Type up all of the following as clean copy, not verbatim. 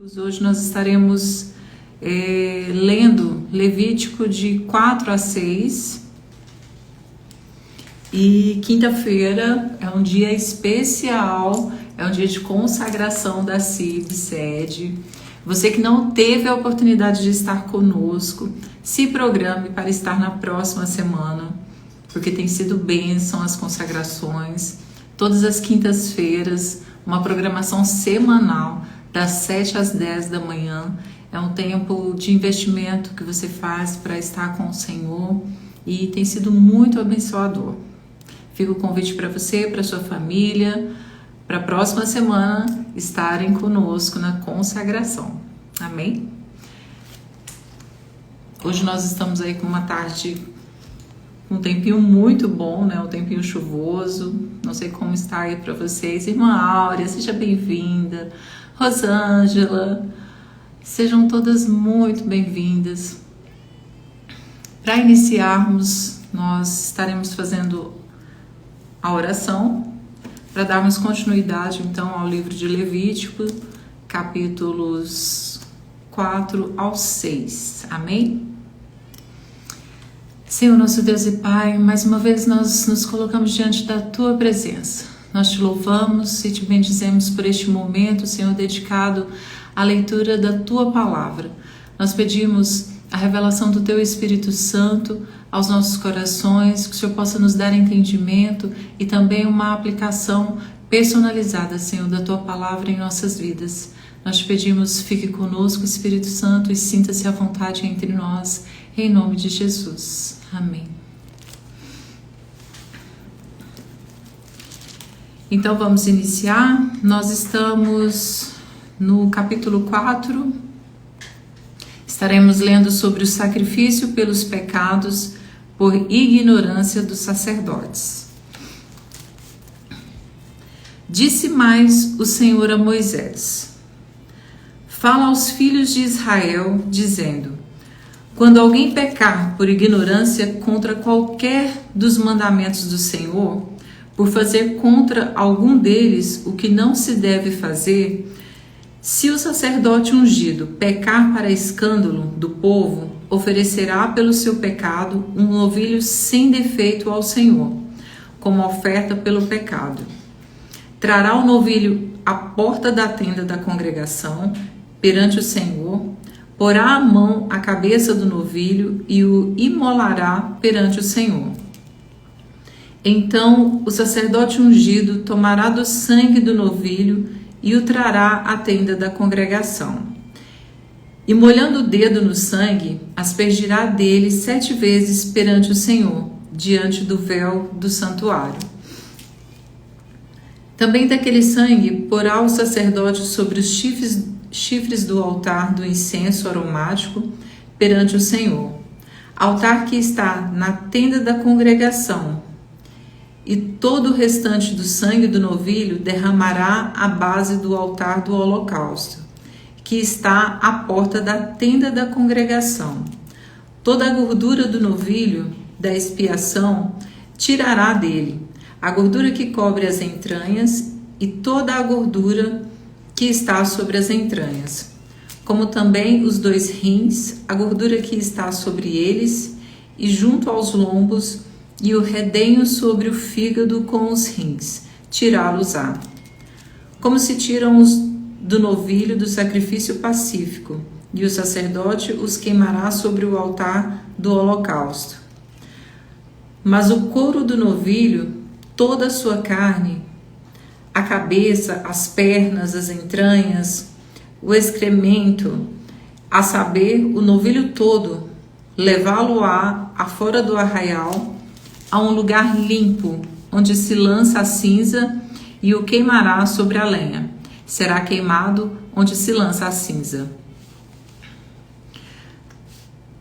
Hoje nós estaremos lendo Levítico de 4 a 6 e quinta-feira é um dia especial, é um dia de consagração da CIB sede. Você que não teve a oportunidade de estar conosco, se programe para estar na próxima semana, porque tem sido bênção as consagrações, todas as quintas-feiras, uma programação semanal, das 7 às 10 da manhã, é um tempo de investimento que você faz para estar com o Senhor e tem sido muito abençoador. Fica o convite para você, para sua família, para a próxima semana estarem conosco na consagração. Amém? Hoje nós estamos aí com uma tarde, um tempinho muito bom, né? Um tempinho chuvoso. Não sei como está aí para vocês. Irmã Áurea, seja bem-vinda. Rosângela, sejam todas muito bem-vindas. Para iniciarmos, nós estaremos fazendo a oração para darmos continuidade então ao livro de Levítico, capítulos 4 ao 6. Amém? Senhor, nosso Deus e Pai, mais uma vez nós nos colocamos diante da Tua presença. Nós te louvamos e te bendizemos por este momento, Senhor, dedicado à leitura da Tua Palavra. Nós pedimos a revelação do Teu Espírito Santo aos nossos corações, que o Senhor possa nos dar entendimento e também uma aplicação personalizada, Senhor, da Tua Palavra em nossas vidas. Nós te pedimos, fique conosco, Espírito Santo, e sinta-se à vontade entre nós, em nome de Jesus. Amém. Então vamos iniciar. Nós estamos no capítulo 4. Estaremos lendo sobre o sacrifício pelos pecados por ignorância dos sacerdotes. Disse mais o Senhor a Moisés: Fala aos filhos de Israel, dizendo: Quando alguém pecar por ignorância contra qualquer dos mandamentos do Senhor, por fazer contra algum deles o que não se deve fazer, se o sacerdote ungido pecar para escândalo do povo, oferecerá pelo seu pecado um novilho sem defeito ao Senhor, como oferta pelo pecado. Trará o novilho à porta da tenda da congregação, perante o Senhor, porá a mão à cabeça do novilho e o imolará perante o Senhor. Então o sacerdote ungido tomará do sangue do novilho e o trará à tenda da congregação. E molhando o dedo no sangue, aspergirá dele 7 vezes perante o Senhor, diante do véu do santuário. Também daquele sangue porá o sacerdote sobre os chifres do altar do incenso aromático perante o Senhor, altar que está na tenda da congregação, e todo o restante do sangue do novilho derramará à base do altar do holocausto, que está à porta da tenda da congregação. Toda a gordura do novilho da expiação tirará dele, a gordura que cobre as entranhas e toda a gordura que está sobre as entranhas, como também os 2 rins, a gordura que está sobre eles e junto aos lombos, e o redenho sobre o fígado com os rins, tirá-los-á. Como se tiram os do novilho do sacrifício pacífico, e o sacerdote os queimará sobre o altar do holocausto. Mas o couro do novilho, toda a sua carne, a cabeça, as pernas, as entranhas, o excremento, a saber, o novilho todo, levá-lo-á afora do arraial, a um lugar limpo, onde se lança a cinza, e o queimará sobre a lenha. Será queimado onde se lança a cinza.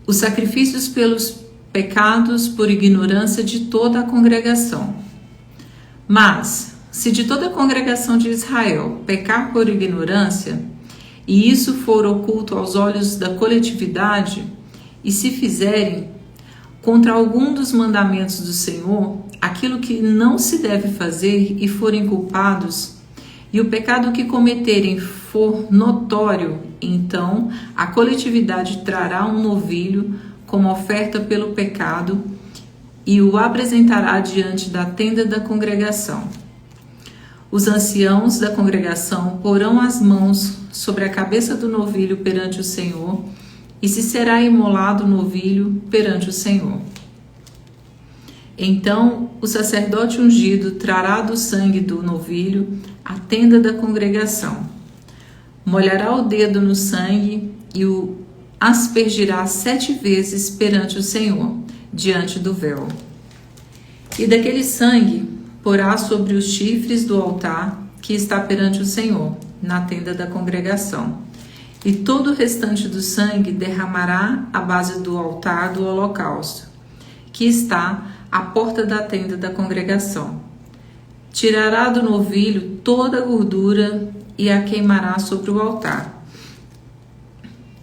Os sacrifícios pelos pecados por ignorância de toda a congregação. Mas, se de toda a congregação de Israel pecar por ignorância, e isso for oculto aos olhos da coletividade, e se fizerem contra algum dos mandamentos do Senhor, aquilo que não se deve fazer, e forem culpados, e o pecado que cometerem for notório, então a coletividade trará um novilho como oferta pelo pecado e o apresentará diante da tenda da congregação. Os anciãos da congregação porão as mãos sobre a cabeça do novilho perante o Senhor, e se será imolado o novilho perante o Senhor. Então o sacerdote ungido trará do sangue do novilho a tenda da congregação. Molhará o dedo no sangue e o aspergirá 7 vezes perante o Senhor, diante do véu. E daquele sangue porá sobre os chifres do altar que está perante o Senhor, na tenda da congregação. E todo o restante do sangue derramará à base do altar do holocausto, que está à porta da tenda da congregação. Tirará do novilho toda a gordura e a queimará sobre o altar.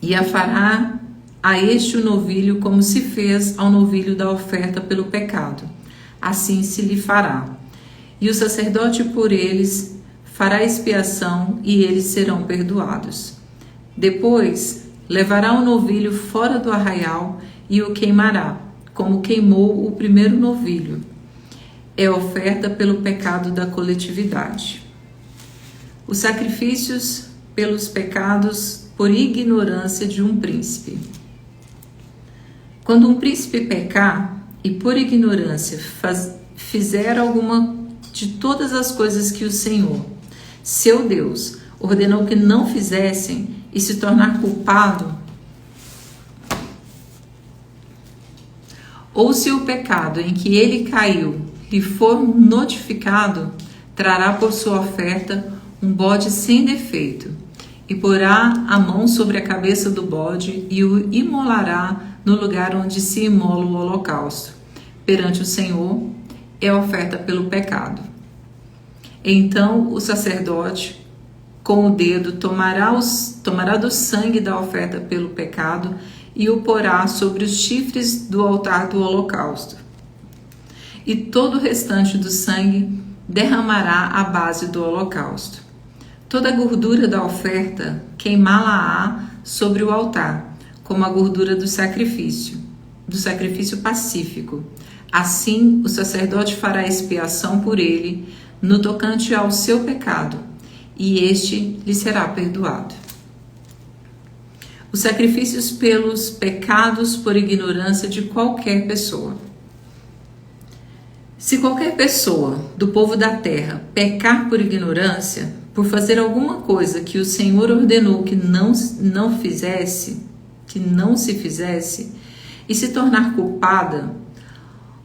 E a fará a este o novilho como se fez ao novilho da oferta pelo pecado. Assim se lhe fará. E o sacerdote por eles fará expiação e eles serão perdoados. Depois levará o novilho fora do arraial e o queimará, como queimou o primeiro novilho. É oferta pelo pecado da coletividade. Os sacrifícios pelos pecados por ignorância de um príncipe. Quando um príncipe pecar e por ignorância fizer alguma de todas as coisas que o Senhor, seu Deus, ordenou que não fizessem e se tornar culpado, ou se o pecado em que ele caiu lhe for notificado, trará por sua oferta um bode sem defeito, e porá a mão sobre a cabeça do bode e o imolará no lugar onde se imola o holocausto. Perante o Senhor é oferta pelo pecado. Então o sacerdote, com o dedo, tomará do sangue da oferta pelo pecado e o porá sobre os chifres do altar do holocausto. E todo o restante do sangue derramará à base do holocausto. Toda a gordura da oferta queimá-la-á sobre o altar, como a gordura do sacrifício pacífico. Assim o sacerdote fará expiação por ele no tocante ao seu pecado, e este lhe será perdoado. Os sacrifícios pelos pecados por ignorância de qualquer pessoa. Se qualquer pessoa do povo da terra pecar por ignorância, por fazer alguma coisa que o Senhor ordenou que não se fizesse, e se tornar culpada,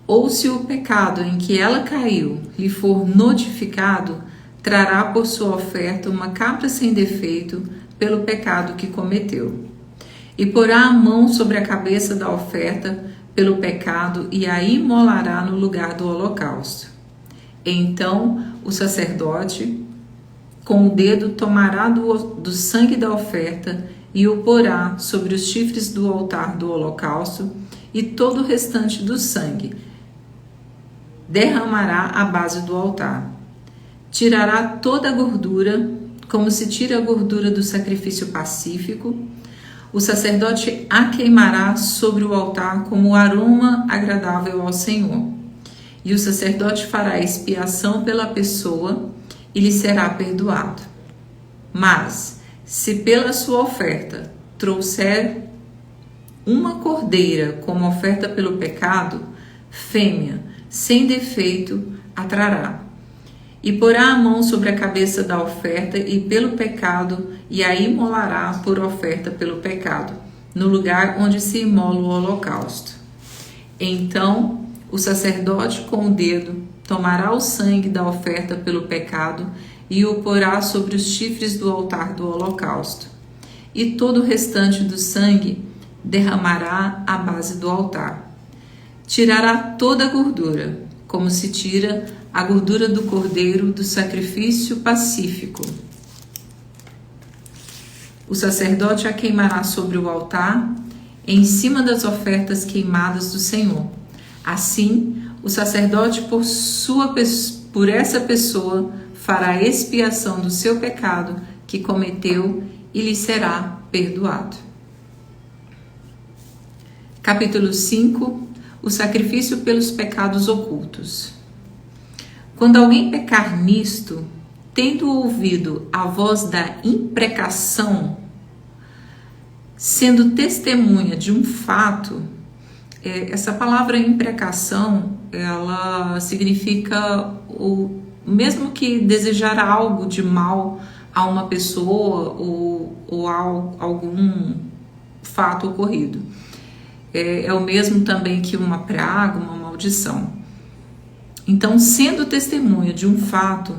ou se o pecado em que ela caiu lhe for notificado, trará por sua oferta uma cabra sem defeito pelo pecado que cometeu. E porá a mão sobre a cabeça da oferta pelo pecado e a imolará no lugar do holocausto. Então o sacerdote, com o dedo, tomará do sangue da oferta e o porá sobre os chifres do altar do holocausto, e todo o restante do sangue derramará à base do altar. Tirará toda a gordura, como se tira a gordura do sacrifício pacífico. O sacerdote a queimará sobre o altar como aroma agradável ao Senhor. E o sacerdote fará expiação pela pessoa e lhe será perdoado. Mas, se pela sua oferta trouxer uma cordeira como oferta pelo pecado, fêmea, sem defeito, a trará. E porá a mão sobre a cabeça da oferta e pelo pecado, e a imolará por oferta pelo pecado, no lugar onde se imola o holocausto. Então o sacerdote, com o dedo, tomará o sangue da oferta pelo pecado e o porá sobre os chifres do altar do holocausto. E todo o restante do sangue derramará à base do altar. Tirará toda a gordura, como se tira a gordura do cordeiro do sacrifício pacífico. O sacerdote a queimará sobre o altar, em cima das ofertas queimadas do Senhor. Assim, o sacerdote, por sua por essa pessoa fará expiação do seu pecado que cometeu e lhe será perdoado. Capítulo 5. O sacrifício pelos pecados ocultos. Quando alguém pecar nisto, tendo ouvido a voz da imprecação, sendo testemunha de um fato, essa palavra imprecação, ela significa mesmo que desejar algo de mal a uma pessoa ou a algum fato ocorrido. É o mesmo também que uma praga, uma maldição. Então, sendo testemunha de um fato,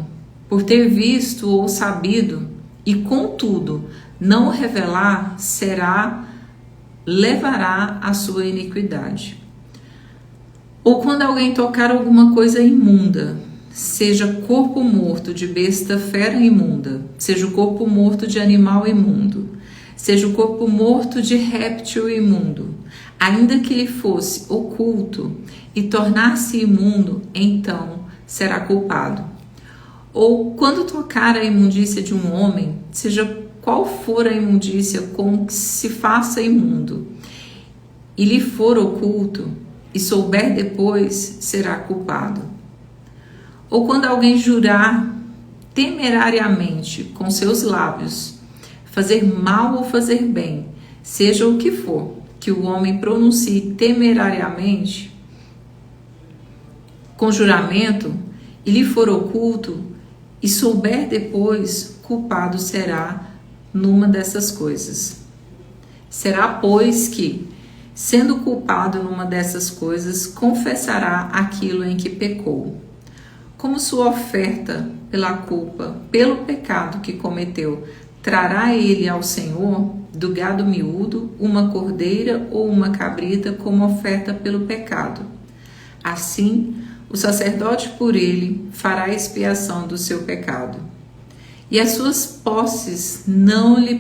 por ter visto ou sabido, e contudo não o revelar, levará a sua iniquidade. Ou quando alguém tocar alguma coisa imunda, seja corpo morto de besta fera imunda, seja o corpo morto de animal imundo, seja o corpo morto de réptil imundo, ainda que lhe fosse oculto e tornar-se imundo, então será culpado. Ou quando tocar a imundícia de um homem, seja qual for a imundícia com que se faça imundo, e lhe for oculto, e souber depois, será culpado. Ou quando alguém jurar temerariamente com seus lábios, fazer mal ou fazer bem, seja o que for, que o homem pronuncie temerariamente, com juramento, e lhe for oculto, e souber depois, culpado será numa dessas coisas. Será, pois, que, sendo culpado numa dessas coisas, confessará aquilo em que pecou. Como sua oferta pela culpa, pelo pecado que cometeu, trará ele ao Senhor do gado miúdo, uma cordeira ou uma cabrita como oferta pelo pecado. Assim, o sacerdote por ele fará expiação do seu pecado. E as suas posses não lhe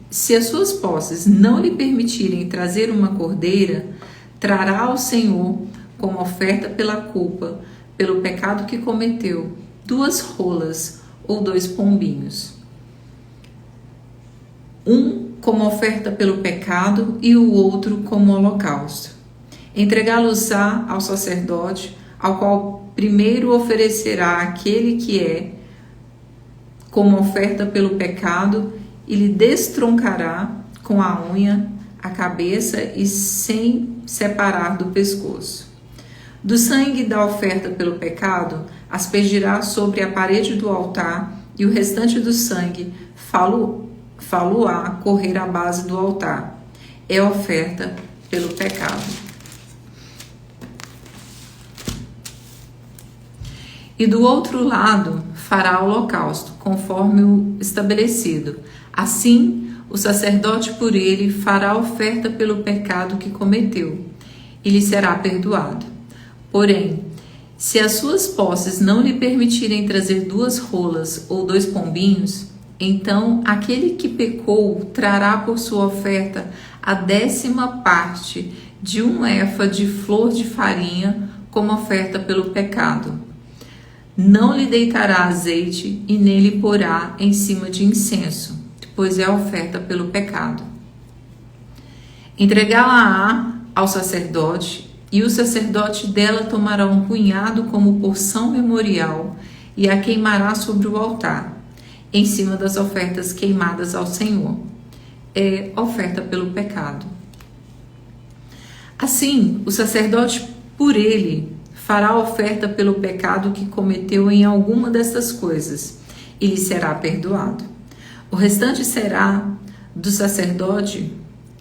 se as suas posses não lhe permitirem trazer uma cordeira, trará ao Senhor como oferta pela culpa, pelo pecado que cometeu, 2 rolas ou 2 pombinhos. Um como oferta pelo pecado e o outro como holocausto. Entregá-los-á ao sacerdote, ao qual primeiro oferecerá aquele que é como oferta pelo pecado, e lhe destroncará com a unha a cabeça e sem separar do pescoço. Do sangue da oferta pelo pecado, aspergirá sobre a parede do altar, e o restante do sangue falo-á correr à base do altar. É oferta pelo pecado. E do outro lado fará holocausto, conforme o estabelecido. Assim, o sacerdote por ele fará oferta pelo pecado que cometeu, e lhe será perdoado. Porém, se as suas posses não lhe permitirem trazer 2 rolas ou 2 pombinhos, então aquele que pecou trará por sua oferta a 10ª parte de 1 éfa de flor de farinha como oferta pelo pecado. Não lhe deitará azeite e nele porá em cima de incenso, pois é oferta pelo pecado. Entregá-la-á ao sacerdote, e o sacerdote dela tomará um punhado como porção memorial e a queimará sobre o altar, em cima das ofertas queimadas ao Senhor. É oferta pelo pecado. Assim, o sacerdote por ele fará oferta pelo pecado que cometeu em alguma destas coisas, e lhe será perdoado. O restante será do sacerdote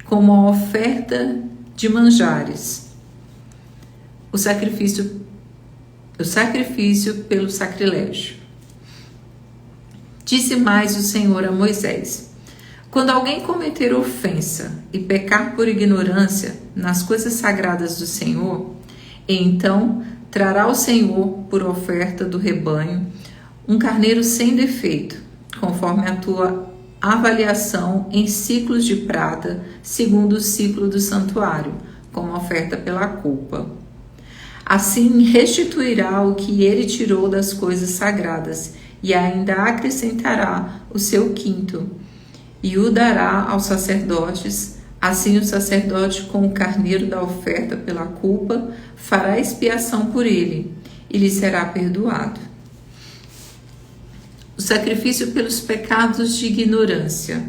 como a oferta de manjares, o sacrifício pelo sacrilégio. Disse mais o Senhor a Moisés: quando alguém cometer ofensa e pecar por ignorância nas coisas sagradas do Senhor, então trará ao Senhor por oferta do rebanho um carneiro sem defeito, conforme a tua avaliação em ciclos de prata, segundo o ciclo do santuário, como oferta pela culpa. Assim restituirá o que ele tirou das coisas sagradas, e ainda acrescentará o seu quinto, e o dará aos sacerdotes. Assim o sacerdote, com o carneiro da oferta pela culpa, fará expiação por ele, e lhe será perdoado. O sacrifício pelos pecados de ignorância.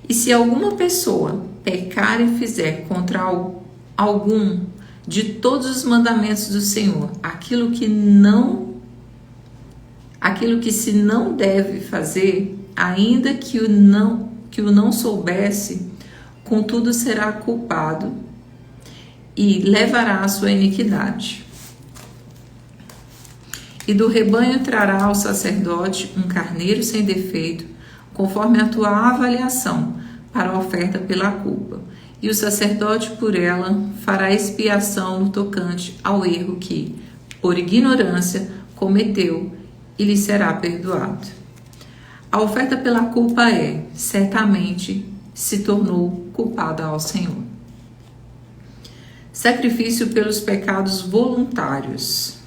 E se alguma pessoa pecar e fizer contra algum de todos os mandamentos do Senhor, aquilo que se não deve fazer, ainda que o não soubesse, contudo será culpado e levará a sua iniquidade. E do rebanho trará ao sacerdote um carneiro sem defeito, conforme a tua avaliação, para a oferta pela culpa. E o sacerdote por ela fará expiação no tocante ao erro que, por ignorância, cometeu, e lhe será perdoado. A oferta pela culpa certamente se tornou culpada ao Senhor. Sacrifício pelos pecados voluntários.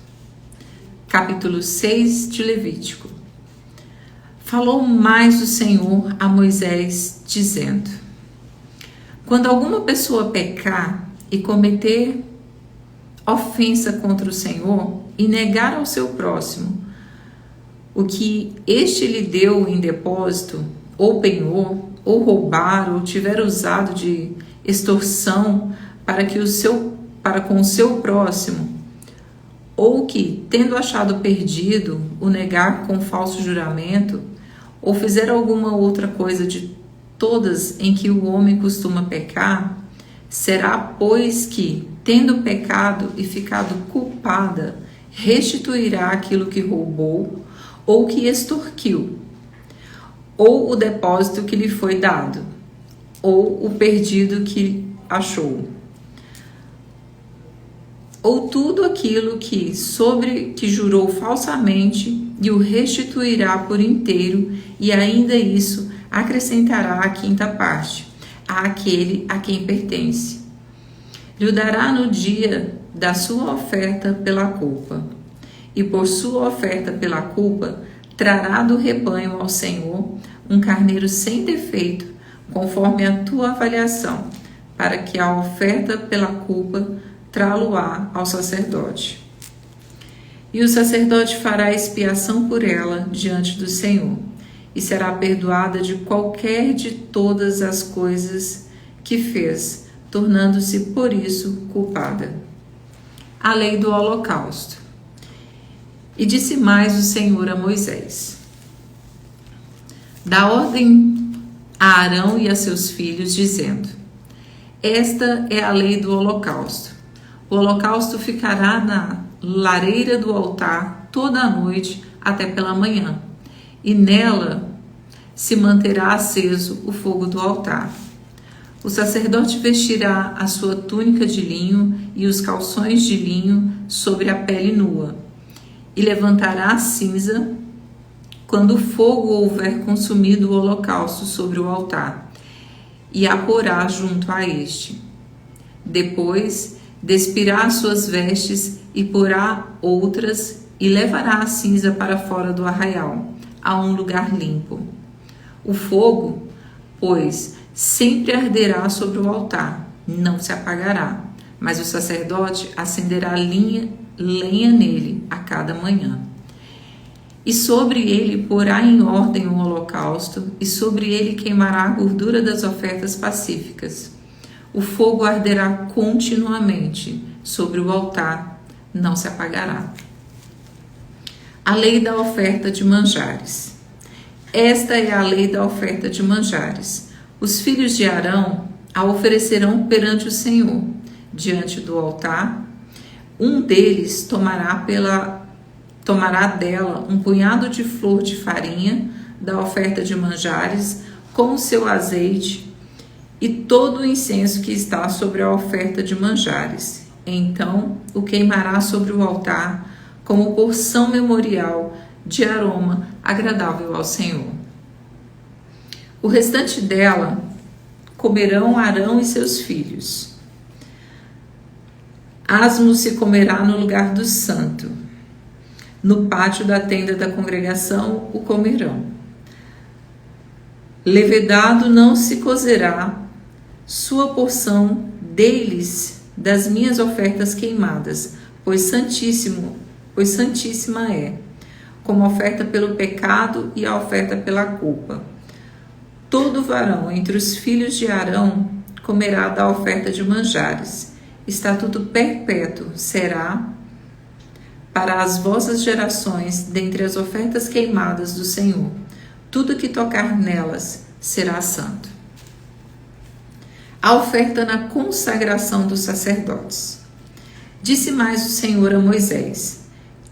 Capítulo 6 de Levítico. Falou mais o Senhor a Moisés, dizendo: quando alguma pessoa pecar e cometer ofensa contra o Senhor e negar ao seu próximo o que este lhe deu em depósito, ou penhor, ou roubar, ou tiver usado de extorsão para com o seu próximo, ou que, tendo achado perdido, o negar com falso juramento, ou fizer alguma outra coisa de todas em que o homem costuma pecar, será, pois, que, tendo pecado e ficado culpada, restituirá aquilo que roubou, ou que extorquiu, ou o depósito que lhe foi dado, ou o perdido que achou, ou tudo aquilo que jurou falsamente, e o restituirá por inteiro, e ainda isso acrescentará a quinta parte, àquele a quem pertence. Lhe dará no dia da sua oferta pela culpa, e por sua oferta pela culpa trará do rebanho ao Senhor um carneiro sem defeito, conforme a tua avaliação, para que a oferta pela culpa trá-lo-á ao sacerdote. E o sacerdote fará expiação por ela diante do Senhor, e será perdoada de qualquer de todas as coisas que fez, tornando-se por isso culpada. A lei do holocausto. E disse mais o Senhor a Moisés: dá ordem a Arão e a seus filhos, dizendo: esta é a lei do holocausto. O holocausto ficará na lareira do altar toda a noite até pela manhã, e nela se manterá aceso o fogo do altar. O sacerdote vestirá a sua túnica de linho e os calções de linho sobre a pele nua, e levantará a cinza quando o fogo houver consumido o holocausto sobre o altar, e a porá junto a este. Depois despirá as suas vestes e porá outras, e levará a cinza para fora do arraial, a um lugar limpo. O fogo, pois, sempre arderá sobre o altar, não se apagará, mas o sacerdote acenderá lenha nele a cada manhã. E sobre ele porá em ordem o holocausto, e sobre ele queimará a gordura das ofertas pacíficas. O fogo arderá continuamente sobre o altar, não se apagará. A lei da oferta de manjares. Esta é a lei da oferta de manjares. Os filhos de Arão a oferecerão perante o Senhor, diante do altar. Um deles tomará dela um punhado de flor de farinha da oferta de manjares, com o seu azeite e todo o incenso que está sobre a oferta de manjares. Então o queimará sobre o altar como porção memorial de aroma agradável ao Senhor. O restante dela comerão Arão e seus filhos. Asmo se comerá no lugar do santo. No pátio da tenda da congregação o comerão. Levedado não se cozerá sua porção deles das minhas ofertas queimadas, pois santíssima é, como oferta pelo pecado e a oferta pela culpa. Todo varão entre os filhos de Arão comerá da oferta de manjares. Estatuto perpétuo será para as vossas gerações dentre as ofertas queimadas do Senhor. Tudo que tocar nelas será santo. A oferta na consagração dos sacerdotes. Disse mais o Senhor a Moisés: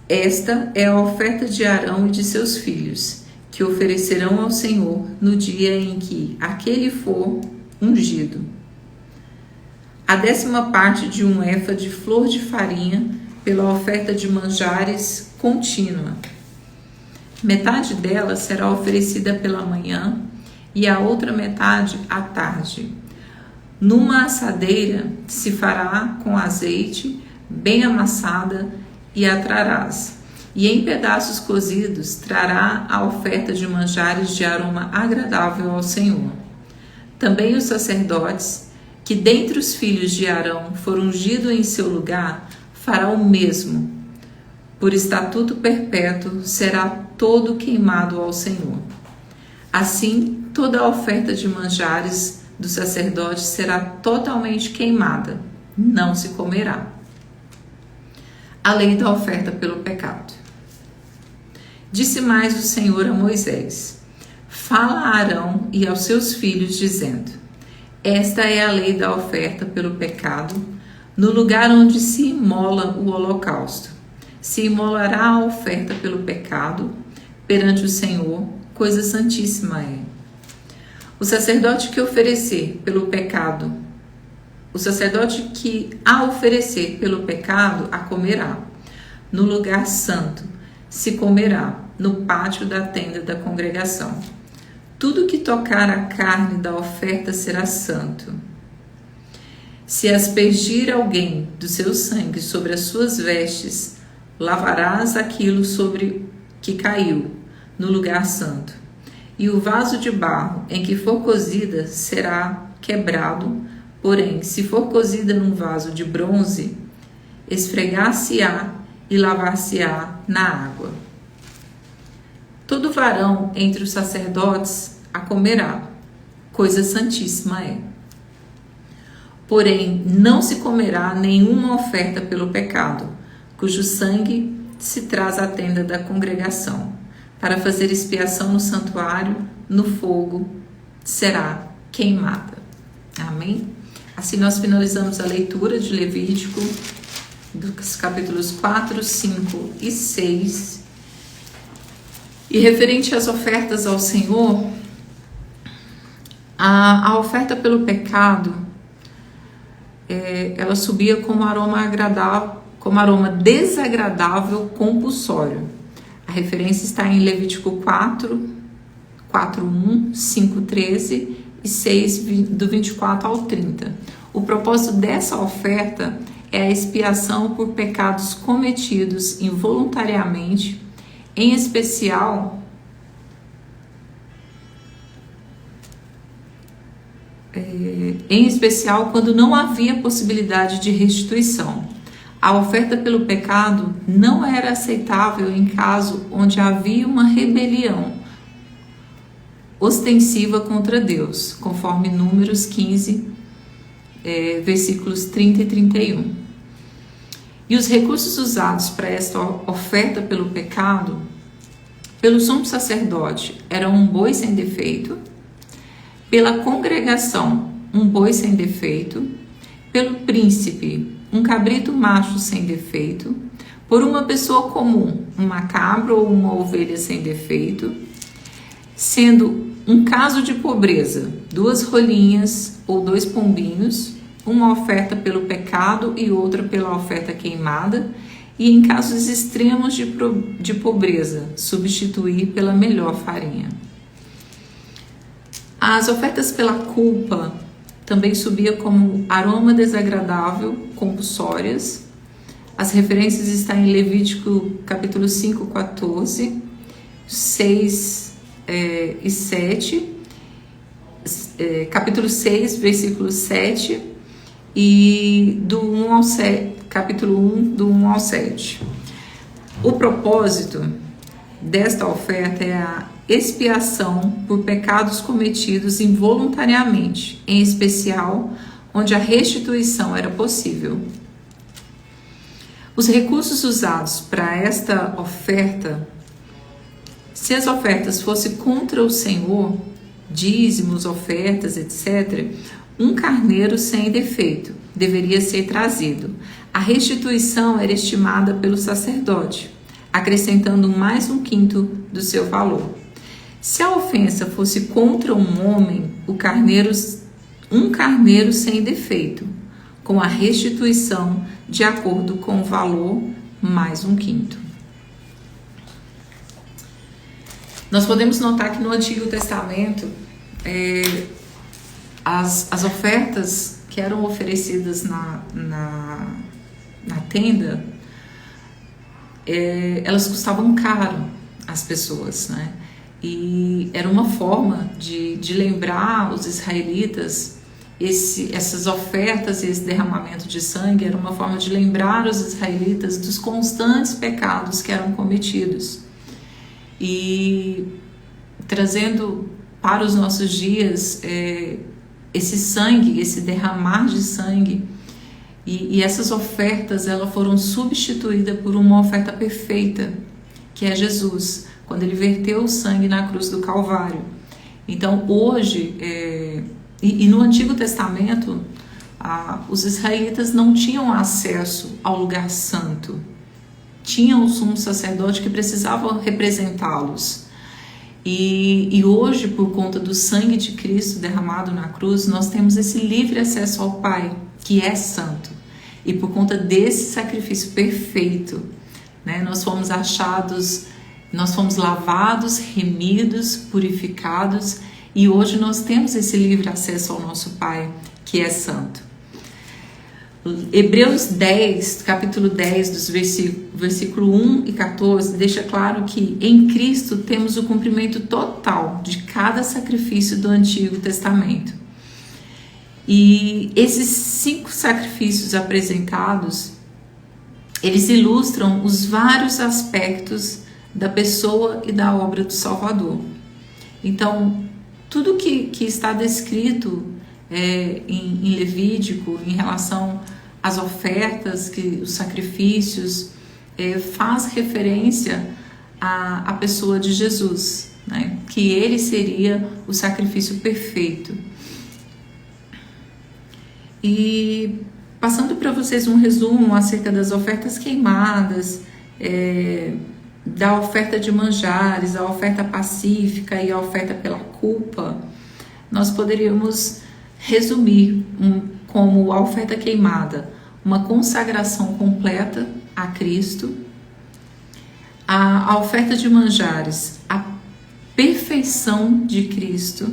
esta é a oferta de Arão e de seus filhos, que oferecerão ao Senhor no dia em que aquele for ungido. A 10ª parte de um efa de flor de farinha pela oferta de manjares contínua. Metade dela será oferecida pela manhã e a outra metade à tarde. Numa assadeira se fará com azeite, bem amassada, e a trarás. E em pedaços cozidos trará a oferta de manjares de aroma agradável ao Senhor. Também os sacerdotes, que dentre os filhos de Arão for ungido em seu lugar, fará o mesmo. Por estatuto perpétuo será todo queimado ao Senhor. Assim, toda a oferta de manjares do sacerdote será totalmente queimada, não se comerá. A lei da oferta pelo pecado. Disse mais o Senhor a Moisés: fala a Arão e aos seus filhos, dizendo: esta é a lei da oferta pelo pecado, no lugar onde se imola o holocausto. Se imolará a oferta pelo pecado perante o Senhor, coisa santíssima é. O sacerdote que oferecer pelo pecado, o sacerdote que a oferecer pelo pecado a comerá. No lugar santo se comerá, no pátio da tenda da congregação. Tudo que tocar a carne da oferta será santo. Se aspergir alguém do seu sangue sobre as suas vestes, lavarás aquilo sobre que caiu, no lugar santo. E o vaso de barro em que for cozida será quebrado, porém, se for cozida num vaso de bronze, esfregar-se-á e lavar-se-á na água. Todo varão entre os sacerdotes a comerá, coisa santíssima é. Porém, não se comerá nenhuma oferta pelo pecado, cujo sangue se traz à tenda da congregação, para fazer expiação no santuário, no fogo, será queimada. Amém? Assim nós finalizamos a leitura de Levítico, dos capítulos 4, 5 e 6. E referente às ofertas ao Senhor, a oferta pelo pecado, ela subia como aroma agradável, como aroma desagradável compulsório. A referência está em Levítico 4, 4:1, 5:13 e 6, do 24 ao 30. O propósito dessa oferta é a expiação por pecados cometidos involuntariamente, em especial quando não havia possibilidade de restituição. A oferta pelo pecado não era aceitável em caso onde havia uma rebelião ostensiva contra Deus, conforme Números 15, versículos 30 e 31. E os recursos usados para esta oferta pelo pecado, pelo sumo sacerdote, eram um boi sem defeito, pela congregação, um boi sem defeito, pelo príncipe, um cabrito macho sem defeito, por uma pessoa comum, uma cabra ou uma ovelha sem defeito, sendo um caso de pobreza, 2 rolinhas ou 2 pombinhos, uma oferta pelo pecado e outra pela oferta queimada, e em casos extremos de pobreza, substituir pela melhor farinha. As ofertas pela culpa também subia como aroma desagradável, compulsórias, As referências estão em Levítico capítulo 5, 14, 6 e 7, capítulo 6, versículo 7 e do 1 ao 7, capítulo 1, do 1 ao 7. O propósito desta oferta é a expiação por pecados cometidos involuntariamente, em especial onde a restituição era possível. Os recursos usados para esta oferta, se as ofertas fossem contra o Senhor, dízimos, ofertas, etc., um carneiro sem defeito deveria ser trazido. A restituição era estimada pelo sacerdote, acrescentando mais 1/5 do seu valor. Se a ofensa fosse contra um homem, um carneiro sem defeito, com a restituição de acordo com o valor mais 1/5. Nós podemos notar que no Antigo Testamento as ofertas que eram oferecidas na tenda, elas custavam caro às pessoas, né? E era uma forma de lembrar os israelitas, essas ofertas e esse derramamento de sangue era uma forma de lembrar os israelitas dos constantes pecados que eram cometidos. E trazendo para os nossos dias esse sangue, esse derramar de sangue, e essas ofertas elas foram substituídas por uma oferta perfeita, que é Jesus, quando ele verteu o sangue na cruz do Calvário. Então hoje, e no Antigo Testamento, os israelitas não tinham acesso ao lugar santo. Tinham o sumo sacerdote que precisava representá-los. E hoje, por conta do sangue de Cristo derramado na cruz, nós temos esse livre acesso ao Pai, que é santo. E por conta desse sacrifício perfeito, né, nós fomos lavados, remidos, purificados, e hoje nós temos esse livre acesso ao nosso Pai, que é santo. Hebreus 10, capítulo 10, dos versículo 1 e 14, deixa claro que em Cristo temos o cumprimento total de cada sacrifício do Antigo Testamento. E esses 5 sacrifícios apresentados, eles ilustram os vários aspectos da pessoa e da obra do Salvador. Então, tudo que está descrito em Levítico, em relação às ofertas, os sacrifícios, faz referência à pessoa de Jesus, né? Que ele seria o sacrifício perfeito. E passando para vocês um resumo acerca das ofertas queimadas, da oferta de manjares, a oferta pacífica e a oferta pela culpa, nós poderíamos resumir como a oferta queimada, uma consagração completa a Cristo, a oferta de manjares, a perfeição de Cristo,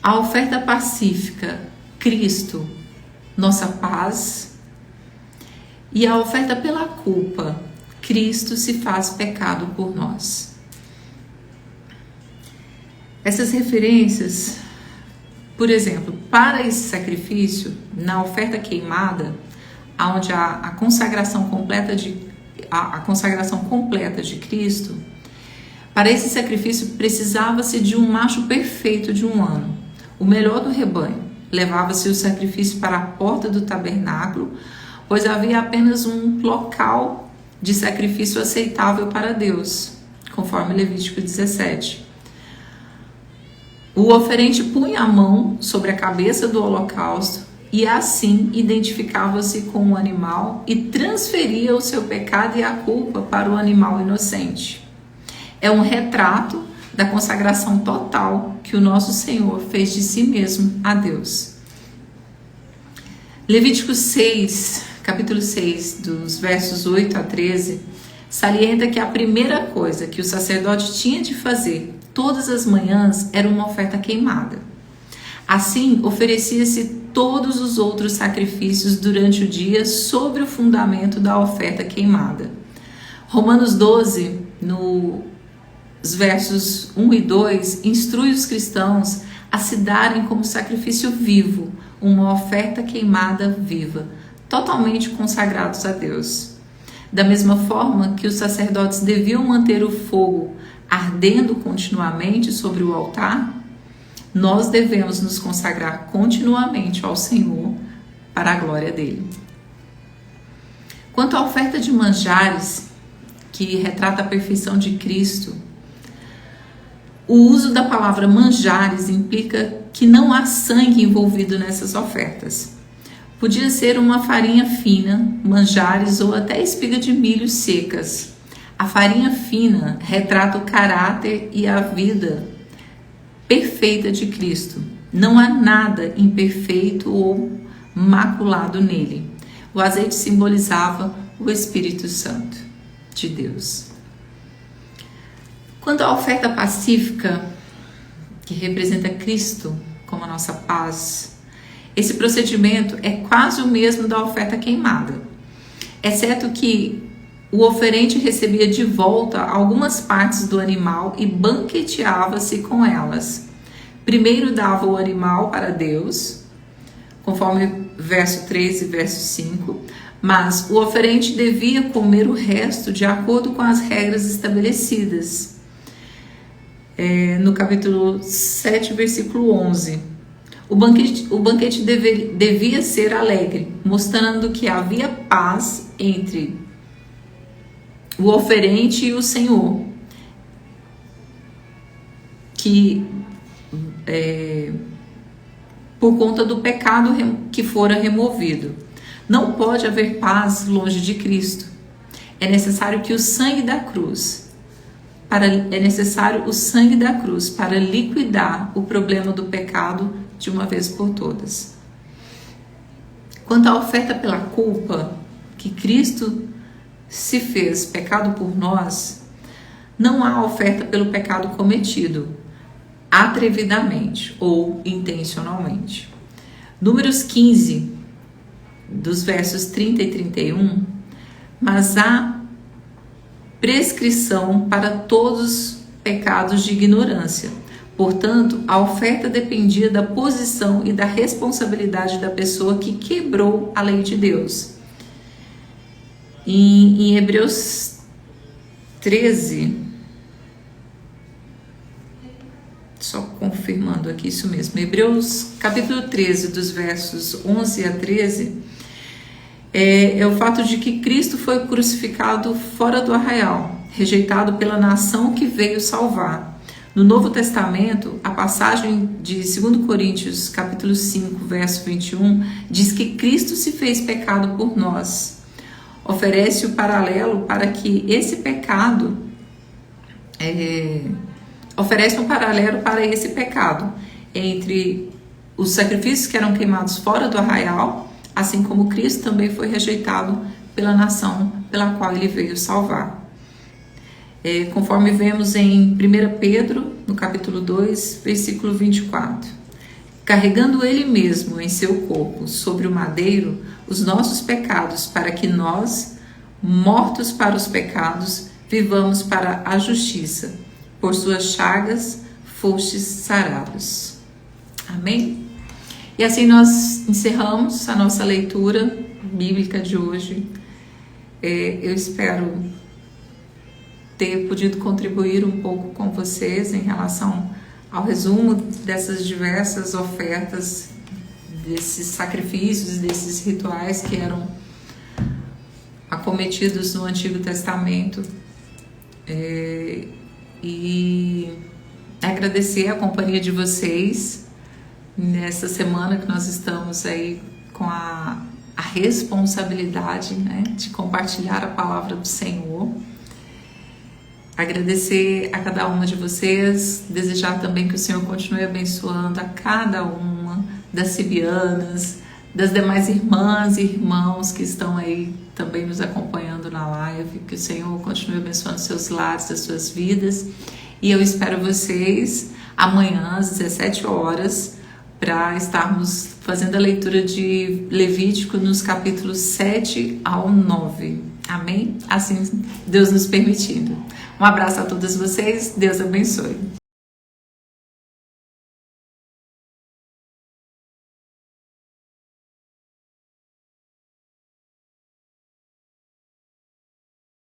a oferta pacífica, Cristo, nossa paz, e a oferta pela culpa, Cristo se faz pecado por nós. Essas referências, por exemplo, para esse sacrifício, na oferta queimada, onde a consagração completa de Cristo, para esse sacrifício precisava-se de um macho perfeito de 1 ano, o melhor do rebanho. Levava-se o sacrifício para a porta do tabernáculo, pois havia apenas um local de sacrifício aceitável para Deus, conforme Levítico 17. O oferente punha a mão sobre a cabeça do holocausto e assim identificava-se com o animal e transferia o seu pecado e a culpa para o animal inocente. É um retrato da consagração total que o nosso Senhor fez de si mesmo a Deus. Levítico 6, capítulo 6, dos versos 8 a 13, salienta que a primeira coisa que o sacerdote tinha de fazer todas as manhãs era uma oferta queimada. Assim, oferecia-se todos os outros sacrifícios durante o dia sobre o fundamento da oferta queimada. Romanos 12, nos versos 1 e 2, instrui os cristãos a se darem como sacrifício vivo, uma oferta queimada viva, totalmente consagrados a Deus. Da mesma forma que os sacerdotes deviam manter o fogo ardendo continuamente sobre o altar, nós devemos nos consagrar continuamente ao Senhor para a glória dele. Quanto à oferta de manjares, que retrata a perfeição de Cristo, o uso da palavra manjares implica que não há sangue envolvido nessas ofertas. Podia ser uma farinha fina, manjares ou até espiga de milho secas. A farinha fina retrata o caráter e a vida perfeita de Cristo. Não há nada imperfeito ou maculado nele. O azeite simbolizava o Espírito Santo de Deus. Quanto à oferta pacífica, que representa Cristo como a nossa paz, esse procedimento é quase o mesmo da oferta queimada, exceto que o oferente recebia de volta algumas partes do animal e banqueteava-se com elas. Primeiro dava o animal para Deus, conforme verso 3 e verso 5, mas o oferente devia comer o resto de acordo com as regras estabelecidas. No capítulo 7, versículo 11. O banquete devia ser alegre, mostrando que havia paz entre o oferente e o Senhor, que por conta do pecado que fora removido. Não pode haver paz longe de Cristo. É necessário o sangue da cruz para liquidar o problema do pecado de uma vez por todas. Quanto à oferta pela culpa, que Cristo se fez pecado por nós, não há oferta pelo pecado cometido atrevidamente ou intencionalmente. Números 15, dos versos 30 e 31, mas há prescrição para todos os pecados de ignorância. Portanto, a oferta dependia da posição e da responsabilidade da pessoa que quebrou a lei de Deus. Em Hebreus 13, só confirmando aqui isso mesmo, Hebreus capítulo 13, dos versos 11 a 13, é o fato de que Cristo foi crucificado fora do arraial, rejeitado pela nação que veio salvar. No Novo Testamento, a passagem de 2 Coríntios, capítulo 5, verso 21, diz que Cristo se fez pecado por nós. Oferece o paralelo para que esse pecado, oferece um paralelo para esse pecado, entre os sacrifícios que eram queimados fora do arraial, assim como Cristo também foi rejeitado pela nação pela qual ele veio salvar. Conforme vemos em 1 Pedro, no capítulo 2, versículo 24. Carregando ele mesmo em seu corpo, sobre o madeiro, os nossos pecados, para que nós, mortos para os pecados, vivamos para a justiça. Por suas chagas fostes sarados. Amém? E assim nós encerramos a nossa leitura bíblica de hoje. Eu espero ter podido contribuir um pouco com vocês em relação ao resumo dessas diversas ofertas, desses sacrifícios, desses rituais que eram acometidos no Antigo Testamento. E agradecer a companhia de vocês nessa semana que nós estamos aí com a responsabilidade, né, de compartilhar a palavra do Senhor. Agradecer a cada uma de vocês, desejar também que o Senhor continue abençoando a cada uma das cibianas, das demais irmãs e irmãos que estão aí também nos acompanhando na live, que o Senhor continue abençoando seus lares, as suas vidas. E eu espero vocês amanhã às 17 horas para estarmos fazendo a leitura de Levítico nos capítulos 7 ao 9. Amém? Assim Deus nos permitindo. Um abraço a todos vocês, Deus abençoe.